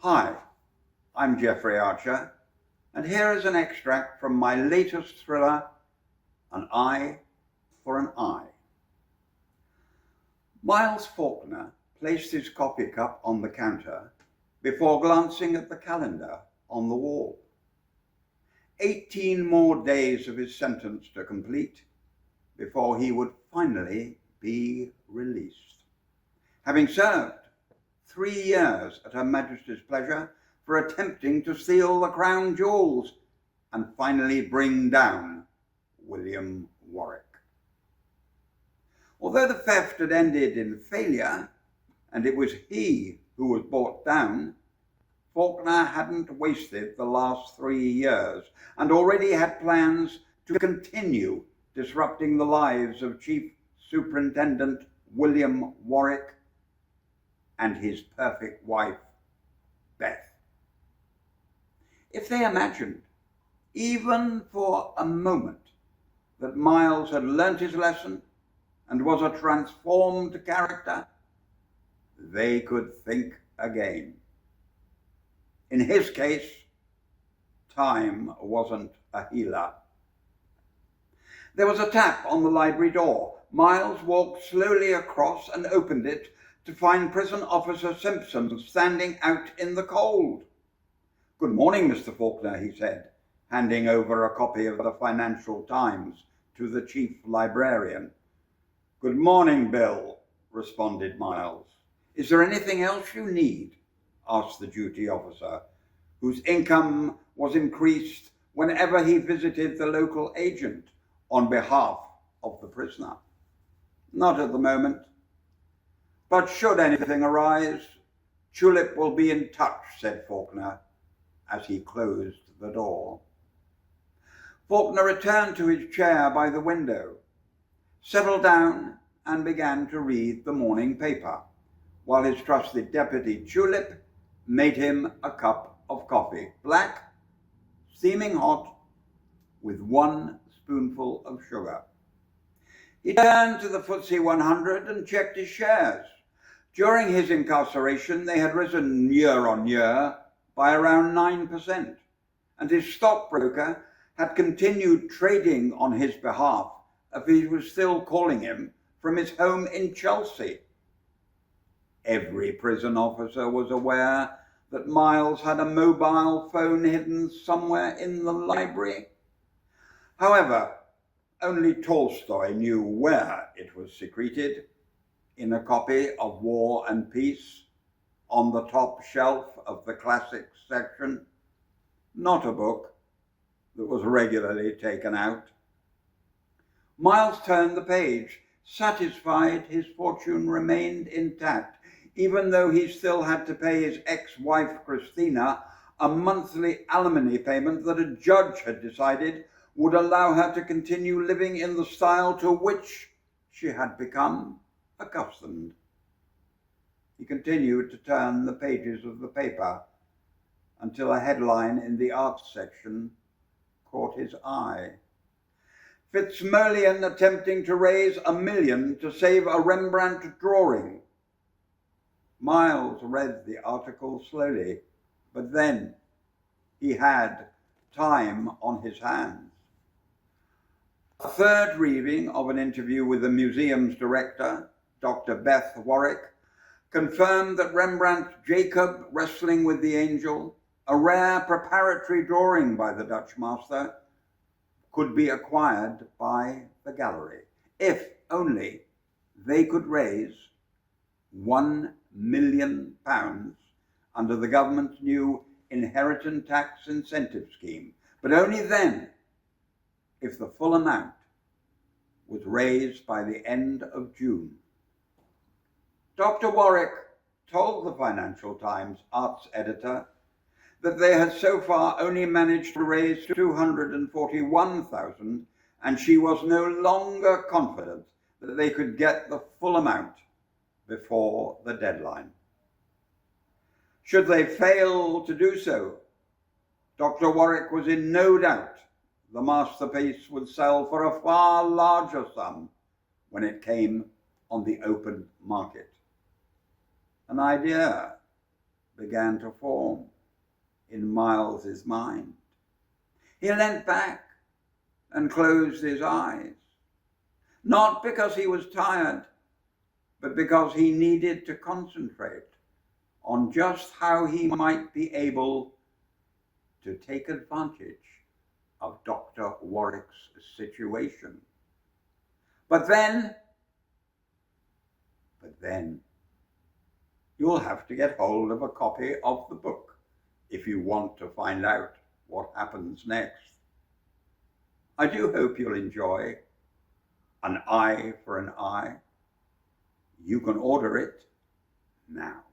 Hi, I'm Jeffrey Archer, and here is an extract from my latest thriller, An Eye for an Eye. Miles Faulkner placed his coffee cup on the counter before glancing at the calendar on the wall. 18 more days of his sentence to complete before he would finally be released, having served 3 years at Her Majesty's pleasure for attempting to steal the crown jewels and finally bring down William Warwick. Although the theft had ended in failure, and it was he who was brought down, Faulkner hadn't wasted the last 3 years and already had plans to continue disrupting the lives of Chief Superintendent William Warwick and his perfect wife, Beth. If they imagined, even for a moment, that Miles had learnt his lesson and was a transformed character, they could think again. In his case, time wasn't a healer. There was a tap on the library door. Miles walked slowly across and opened it to find Prison Officer Simpson standing out in the cold. "Good morning, Mr. Faulkner," he said, handing over a copy of the Financial Times to the chief librarian. "Good morning, Bill," responded Miles. "Is there anything else you need?" asked the duty officer, whose income was increased whenever he visited the local agent on behalf of the prisoner. "Not at the moment. But should anything arise, Tulip will be in touch," said Faulkner as he closed the door. Faulkner returned to his chair by the window, settled down and began to read the morning paper, while his trusted deputy Tulip made him a cup of coffee, black, steaming hot, with 1 spoonful of sugar. He turned to the FTSE 100 and checked his shares. During his incarceration, they had risen year on year by around 9%, and his stockbroker had continued trading on his behalf as he was still calling him from his home in Chelsea. Every prison officer was aware that Miles had a mobile phone hidden somewhere in the library. However, only Tolstoy knew where it was secreted, in a copy of War and Peace on the top shelf of the classics section, not a book that was regularly taken out. Miles turned the page, satisfied his fortune remained intact, even though he still had to pay his ex-wife Christina a monthly alimony payment that a judge had decided would allow her to continue living in the style to which she had become accustomed. He continued to turn the pages of the paper until a headline in the arts section caught his eye. "Fitzmerlian attempting to raise $1 million to save a Rembrandt drawing." Miles read the article slowly, but then he had time on his hands. A third reading of an interview with the museum's director, Dr. Beth Warwick, confirmed that Rembrandt's Jacob wrestling with the angel, a rare preparatory drawing by the Dutch master, could be acquired by the gallery, if only they could raise £1 million under the government's new inheritance tax incentive scheme, but only then if the full amount was raised by the end of June. Dr. Warwick told the Financial Times arts editor that they had so far only managed to raise $241,000, and she was no longer confident that they could get the full amount before the deadline. Should they fail to do so, Dr. Warwick was in no doubt the masterpiece would sell for a far larger sum when it came on the open market. An idea began to form in Miles's mind. He leant back and closed his eyes, not because he was tired, but because he needed to concentrate on just how he might be able to take advantage of Dr. Warwick's situation. But then, you'll have to get hold of a copy of the book if you want to find out what happens next. I do hope you'll enjoy An Eye for an Eye. You can order it now.